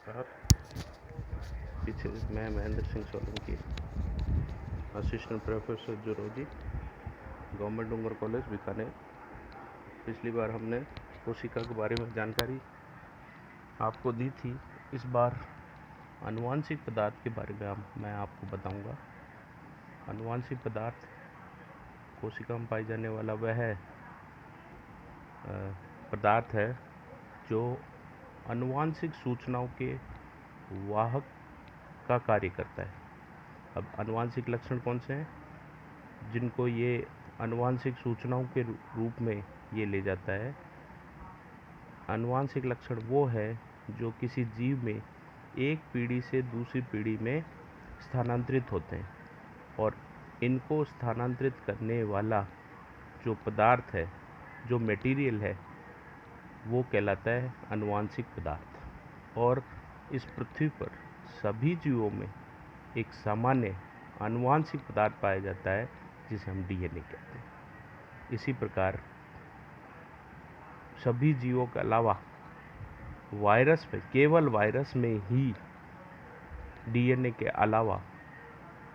नमस्कार। पीछे मैं Mahendra Singh Solanki, assistant professor zoology, government Dungar college Bikaner. पिछली बार हमने कोशिका के बारे में जानकारी आपको दी थी। इस बार आनुवांशिक पदार्थ के बारे में मैं आपको बताऊंगा। आनुवांशिक पदार्थ कोशिका में पाई जाने वाला वह पदार्थ है जो आनुवांशिक सूचनाओं के वाहक का कार्य करता है। अब आनुवांशिक लक्षण कौन से हैं जिनको ये आनुवांशिक सूचनाओं के रूप में ये ले जाता है? आनुवांशिक लक्षण वो है जो किसी जीव में एक पीढ़ी से दूसरी पीढ़ी में स्थानांतरित होते हैं, और इनको स्थानांतरित करने वाला जो पदार्थ है, जो मटेरियल है, वो कहलाता है आनुवांशिक पदार्थ। और इस पृथ्वी पर सभी जीवों में एक सामान्य आनुवांशिक पदार्थ पाया जाता है जिसे हम डीएनए कहते हैं। इसी प्रकार सभी जीवों के अलावा वायरस में, केवल वायरस में ही डीएनए के अलावा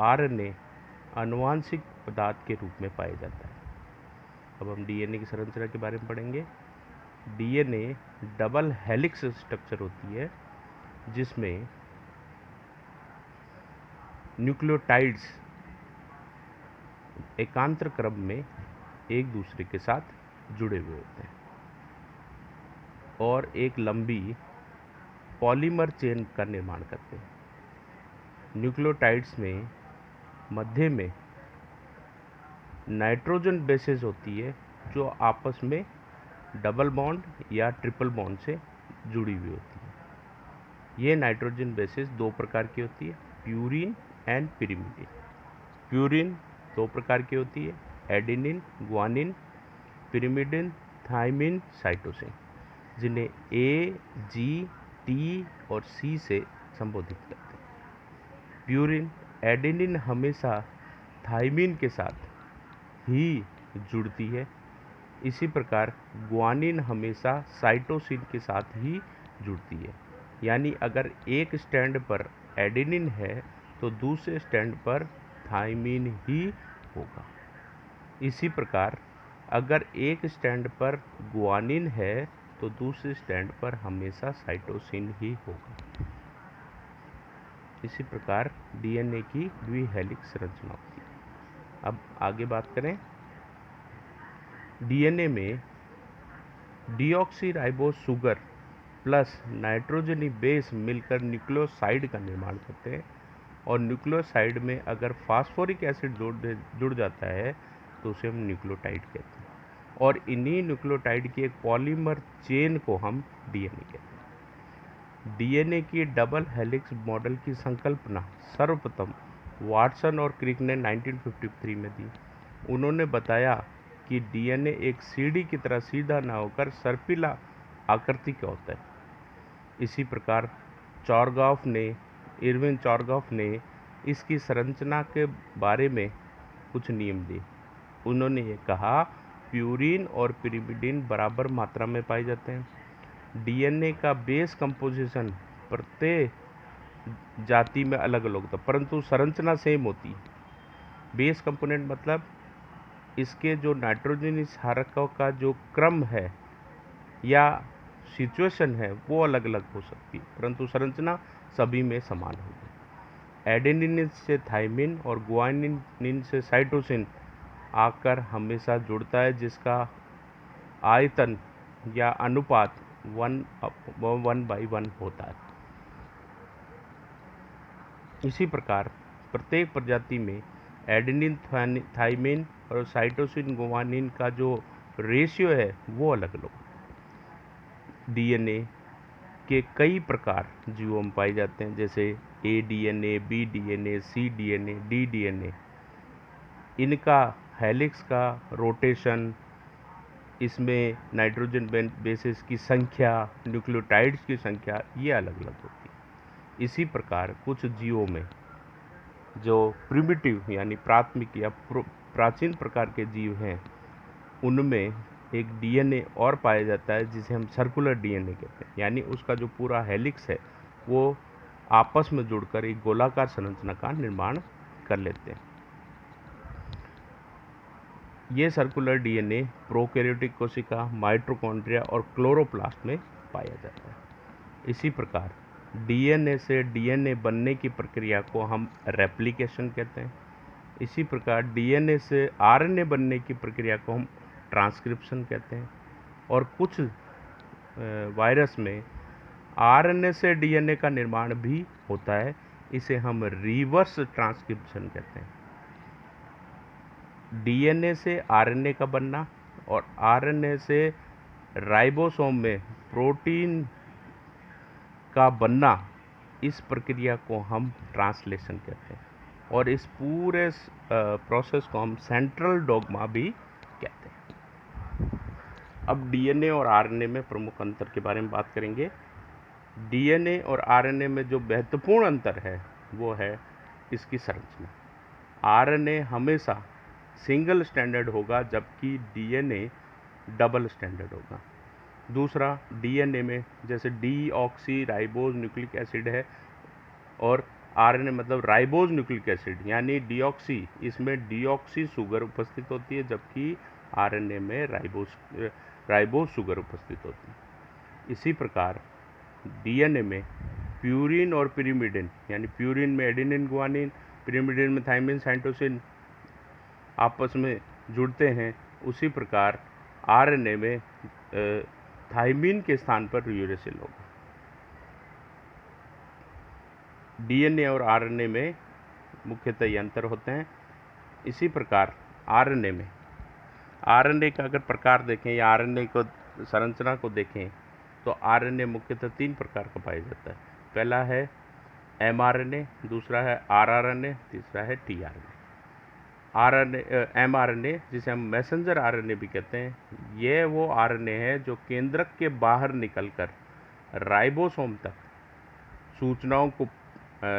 आरएनए आनुवांशिक पदार्थ के रूप में पाया जाता है। अब हम डीएनए की संरचना के बारे में पढ़ेंगे। डीएनए डबल हेलिक्स स्ट्रक्चर होती है जिसमें न्यूक्लियोटाइड्स एकांतर क्रम में एक दूसरे के साथ जुड़े हुए होते हैं और एक लंबी पॉलीमर चेन का निर्माण करते हैं। न्यूक्लियोटाइड्स में मध्य में नाइट्रोजन बेसेस होती है जो आपस में डबल बॉन्ड या ट्रिपल बॉन्ड से जुड़ी हुई होती है। ये नाइट्रोजन बेसेस दो प्रकार की होती है, प्यूरिन एंड पिरिमिडिन। प्यूरिन दो प्रकार की होती है, adenine, guanine, pyrimidine, thymine, cytosine, जिन्हें ए, जी, टी और सी से संबोधित करते हैं। प्यूरिन, एडेनिन हमेशा थाइमिन के साथ ही जुड़ती है। इसी प्रकार ग्वानिन हमेशा साइटोसिन के साथ ही जुड़ती है। यानी अगर एक स्टैंड पर एडेनिन है तो दूसरे स्टैंड पर थाइमिन ही होगा। इसी प्रकार अगर एक स्टैंड पर ग्वानिन है तो दूसरे स्टैंड पर हमेशा साइटोसिन ही होगा। इसी प्रकार डीएनए की द्विहेलिक्स संरचना होती है। अब आगे बात करें। डीएनए में डीऑक्सीराइबोस शुगर प्लस नाइट्रोजनी बेस मिलकर न्यूक्लियोसाइड का निर्माण करते हैं, और न्यूक्लियोसाइड में अगर फास्फोरिक एसिड जुड़ जाता है तो उसे हम न्यूक्लियोटाइड कहते हैं, और इन्हीं न्यूक्लियोटाइड की एक पॉलीमर चेन को हम डीएनए कहते हैं। डीएनए की डबल हेलिक्स मॉडल की संकल्पना सर्वप्रथम वाटसन और क्रिक ने 1953 में दी। उन्होंने बताया कि डीएनए एक सीढ़ी की तरह सीधा न होकर सर्पिला आकृति का होता है। इसी प्रकार इरविन चॉर्गॉफ ने इसकी संरचना के बारे में कुछ नियम दिए। उन्होंने ये कहा, प्यूरिन और पिरिमिडिन बराबर मात्रा में पाए जाते हैं। डीएनए का बेस कंपोजिशन प्रत्येक जाति में अलग अलग होता है, परंतु संरचना सेम होती है। बेस कंपोनेंट मतलब इसके जो नाइट्रोजन क्षारकों का जो क्रम है या सिचुएशन है वो अलग अलग हो सकती है, परंतु संरचना सभी में समान होगी। एडेनिन से थाइमिन और ग्वानिन से साइटोसिन आकर हमेशा जुड़ता है, जिसका आयतन या अनुपात 1:1 होता है। इसी प्रकार प्रत्येक प्रजाति में एडेनिन, थाइमिन और साइटोसिन, ग्वानिन का जो रेशियो है वो अलग अलग। डीएनए के कई प्रकार जीवों में पाए जाते हैं, जैसे ए डीएनए, बी डीएनए, सी डीएनए, डी डीएनए। इनका हेलिक्स का रोटेशन, इसमें नाइट्रोजन बेसेस की संख्या, न्यूक्लियोटाइड्स की संख्या, ये अलग अलग होती है। इसी प्रकार कुछ जीवों में जो प्रिमिटिव यानी प्राथमिक या प्राचीन प्रकार के जीव हैं, उनमें एक डीएनए और पाया जाता है जिसे हम सर्कुलर डीएनए कहते हैं। यानी उसका जो पूरा हेलिक्स है वो आपस में जुड़कर एक गोलाकार संरचना का निर्माण कर लेते हैं। ये सर्कुलर डीएनए प्रोकैरियोटिक कोशिका, माइटोकॉन्ड्रिया और क्लोरोप्लास्ट में पाया जाता है। इसी प्रकार डीएनए से डीएनए बनने की प्रक्रिया को हम रेप्लिकेशन कहते हैं। इसी प्रकार डीएनए से आरएनए बनने की प्रक्रिया को हम ट्रांसक्रिप्शन कहते हैं। और कुछ वायरस में आरएनए से डीएनए का निर्माण भी होता है, इसे हम रिवर्स ट्रांसक्रिप्शन कहते हैं। डीएनए से आरएनए का बनना और आरएनए से राइबोसोम में प्रोटीन का बनना, इस प्रक्रिया को हम ट्रांसलेशन कहते हैं। और इस पूरे प्रोसेस को हम सेंट्रल डोग्मा भी कहते हैं। अब डीएनए और आरएनए में प्रमुख अंतर के बारे में बात करेंगे। डीएनए और आरएनए में जो महत्वपूर्ण अंतर है वो है इसकी संरचना। आरएनए हमेशा सिंगल स्टैंडर्ड होगा, जबकि डीएनए डबल स्टैंडर्ड होगा। दूसरा, डीएनए में जैसे डीऑक्सी राइबोज न्यूक्लिक एसिड है, और आरएनए मतलब राइबोज न्यूक्लिक एसिड यानी डीऑक्सी, इसमें डीऑक्सी शुगर उपस्थित होती है, जबकि आरएनए में राइबोज शुगर उपस्थित होती है। इसी प्रकार डीएनए में प्यूरिन और पिरिमिडिन, यानी प्यूरिन में एडेनिन गुआनिन, पिरिमिडिन में थाइमिन साइटोसिन आपस में जुड़ते हैं। उसी प्रकार आरएनए में थाइमिन के स्थान पर यूरेसिल होगा। डीएनए और आरएनए में मुख्यतः ये अंतर होते हैं। इसी प्रकार आरएनए का अगर प्रकार देखें या आरएनए को संरचना को देखें तो आरएनए मुख्यतः 3 प्रकार का पाया जाता है। पहला है एमआरएनए, दूसरा है आरआरएनए, तीसरा है टीआरएनए। एमआरएनए जिसे हम मैसेंजर आरएनए भी कहते हैं, ये वो आरएनए है जो केंद्रक के बाहर निकलकर राइबोसोम तक सूचनाओं को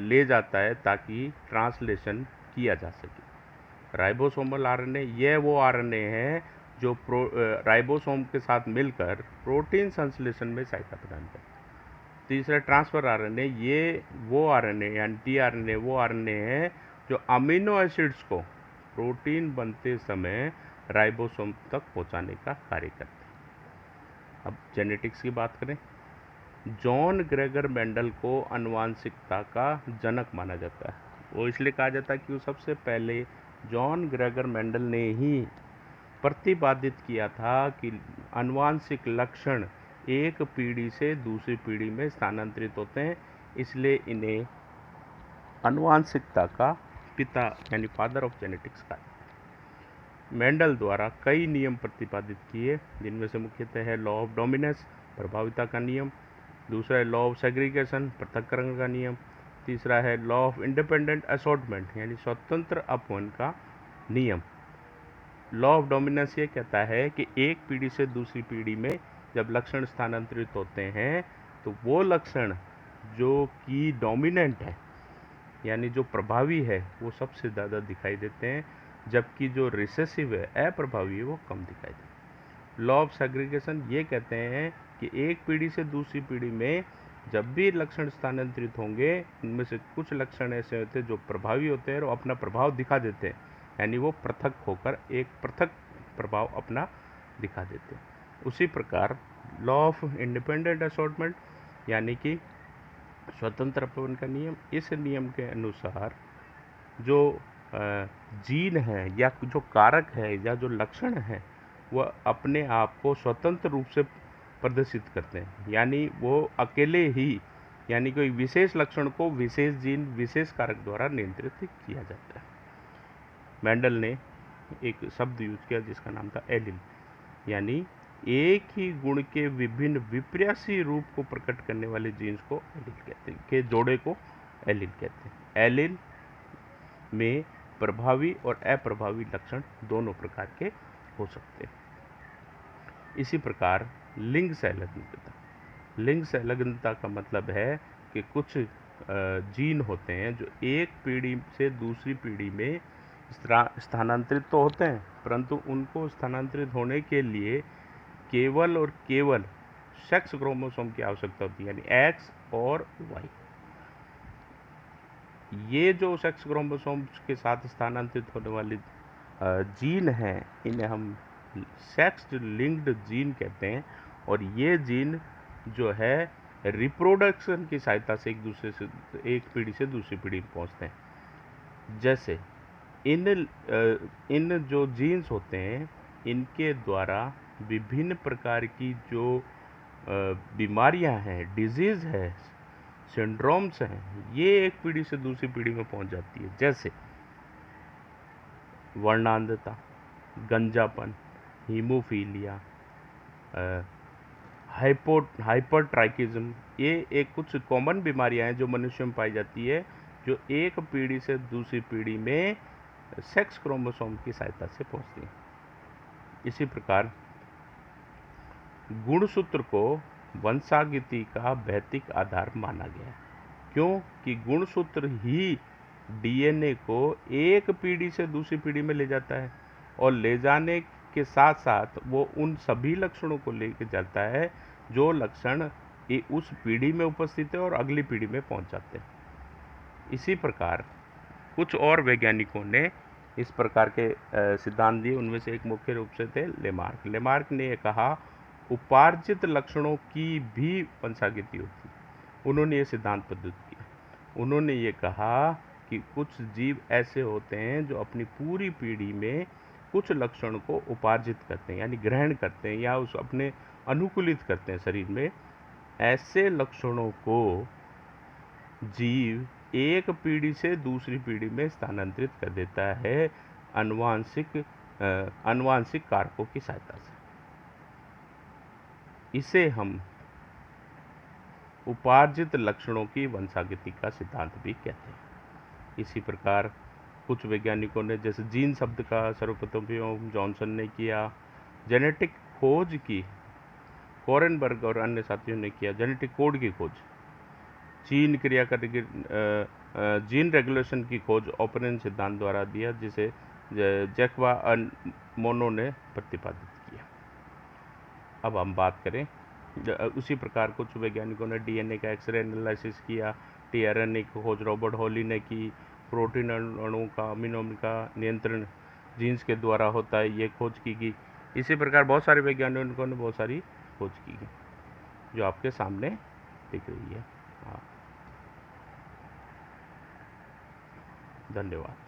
ले जाता है ताकि ट्रांसलेशन किया जा सके। राइबोसोमल आरएनए ये वो आरएनए है जो राइबोसोम के साथ मिलकर प्रोटीन संश्लेषण में सहायता प्रदान करता है। तीसरा ट्रांसफर आरएनए, ये वो आरएनए यानी टीआरएनए वो आरएनए है जो अमीनो एसिड्स को प्रोटीन बनते समय राइबोसोम तक पहुंचाने का कार्य करते हैं। अब जेनेटिक्स की बात करें, जॉन ग्रेगर मेंडल को आनुवांशिकता का जनक माना जाता है। वो इसलिए कहा जाता है कि वो सबसे पहले जॉन ग्रेगर मेंडल ने ही प्रतिपादित किया था कि आनुवांशिक लक्षण एक पीढ़ी से दूसरी पीढ़ी में स्थानांतरित होते हैं, इसलिए इन्हें आनुवांशिकता का पिता यानी फादर ऑफ जेनेटिक्स का। मेंडल द्वारा कई नियम प्रतिपादित किए, जिनमें से मुख्यतः है लॉ ऑफ डोमिनेंस प्रभाविता का नियम, दूसरा है लॉ ऑफ सेग्रीगेशन पृथक्करण का नियम, तीसरा है लॉ ऑफ इंडिपेंडेंट असॉर्टमेंट यानी स्वतंत्र अपवन का नियम। लॉ ऑफ डोमिनेंस ये कहता है कि एक पीढ़ी से दूसरी पीढ़ी में जब लक्षण स्थानांतरित होते हैं तो वो लक्षण जो कि डोमिनेंट है यानी जो प्रभावी है वो सबसे ज़्यादा दिखाई देते हैं, जबकि जो रिसेसिव है अप्रभावी है वो कम दिखाई देते हैं। लॉ ऑफ सेग्रीगेशन ये कहते हैं कि एक पीढ़ी से दूसरी पीढ़ी में जब भी लक्षण स्थानांतरित होंगे, इनमें से कुछ लक्षण ऐसे होते हैं जो प्रभावी होते हैं और अपना प्रभाव दिखा देते हैं, यानी वो पृथक होकर एक पृथक प्रभाव अपना दिखा देते हैं। उसी प्रकार लॉ ऑफ इंडिपेंडेंट असॉर्टमेंट यानी कि स्वतंत्र अपवन का नियम, इस नियम के अनुसार जो जीन है या जो कारक है या जो लक्षण है वह अपने आप को स्वतंत्र रूप से प्रदर्शित करते हैं, यानी वो अकेले ही यानी कोई विशेष लक्षण को विशेष जीन विशेष कारक द्वारा नियंत्रित किया जाता है। मेंडल ने एक शब्द यूज किया जिसका नाम था एलिल, यानी एक ही गुण के विभिन्न विपर्यासी रूप को प्रकट करने वाले जीन्स को एलिल कहते हैं, के जोड़े को एलिल कहते हैं। एलिल में प्रभावी और अप्रभावी लक्षण दोनों प्रकार के हो सकते हैं। इसी प्रकार लिंग संलग्नता, लिंग संलग्नता का मतलब है कि कुछ जीन होते हैं जो एक पीढ़ी से दूसरी पीढ़ी में स्थानांतरित तो होते हैं, परंतु उनको स्थानांतरित होने के लिए केवल और केवल सेक्स क्रोमोसोम की आवश्यकता होती है, यानी एक्स और वाई। ये जो सेक्स क्रोमोसोम्स के साथ स्थानांतरित होने वाली जीन हैं, इन्हें हम सेक्स लिंक्ड जीन कहते हैं। और ये जीन जो है रिप्रोडक्शन की सहायता से एक पीढ़ी से दूसरी पीढ़ी में पहुंचते हैं। जैसे इन जो जीन्स होते हैं, इनके द्वारा विभिन्न प्रकार की जो बीमारियां हैं, डिजीज़ है, सिंड्रोम्स हैं, ये एक पीढ़ी से दूसरी पीढ़ी में पहुंच जाती है। जैसे वर्णांधता, गंजापन, हीमोफीलिया, हाइपरट्राइकिज्म, ये एक कुछ कॉमन बीमारियां हैं जो मनुष्य में पाई जाती है, जो एक पीढ़ी से दूसरी पीढ़ी में सेक्स क्रोमोसोम की सहायता से पहुंचती हैं। इसी प्रकार गुणसूत्र को वंशागति का भौतिक आधार माना गया, क्योंकि गुणसूत्र ही डीएनए को एक पीढ़ी से दूसरी पीढ़ी में ले जाता है, और ले जाने के साथ साथ वो उन सभी लक्षणों को लेकर जाता है जो लक्षण उस पीढ़ी में उपस्थित है और अगली पीढ़ी में पहुंच जाते हैं। इसी प्रकार कुछ और वैज्ञानिकों ने इस प्रकार के सिद्धांत दिए। उनमें से एक मुख्य रूप से थे लेमार्क ने यह कहा, उपार्जित लक्षणों की भी वंशागति होती है। उन्होंने ये सिद्धांत प्रस्तुत किया। उन्होंने ये कहा कि कुछ जीव ऐसे होते हैं जो अपनी पूरी पीढ़ी में कुछ लक्षण को उपार्जित करते हैं, यानी ग्रहण करते हैं या उस अपने अनुकूलित करते हैं शरीर में। ऐसे लक्षणों को जीव एक पीढ़ी से दूसरी पीढ़ी में स्थानांतरित कर देता है अनुवांशिक कारकों की सहायता से। इसे हम उपार्जित लक्षणों की वंशागति का सिद्धांत भी कहते हैं। इसी प्रकार कुछ वैज्ञानिकों ने, जैसे जीन शब्द का सर्वप्रथम जॉनसन ने किया, जेनेटिक खोज की, कोरेनबर्ग और अन्य साथियों ने किया जेनेटिक कोड की खोज, जीन क्रिया करके जीन रेगुलेशन की खोज ऑपरेशन सिद्धांत द्वारा दिया, जिसे जैकबा मोनो ने प्रतिपादित किया। अब हम बात करें, उसी प्रकार कुछ वैज्ञानिकों ने डीएनए का एक्सरे एनालिसिस किया, टीआरएनए की खोज रॉबर्ट हॉली ने की, प्रोटीन अणुओं का अमीनो का नियंत्रण जीन्स के द्वारा होता है, ये खोज की गई। इसी प्रकार बहुत सारे वैज्ञानिकों ने बहुत सारी खोज की गई, जो आपके सामने दिख रही है। हाँ, धन्यवाद।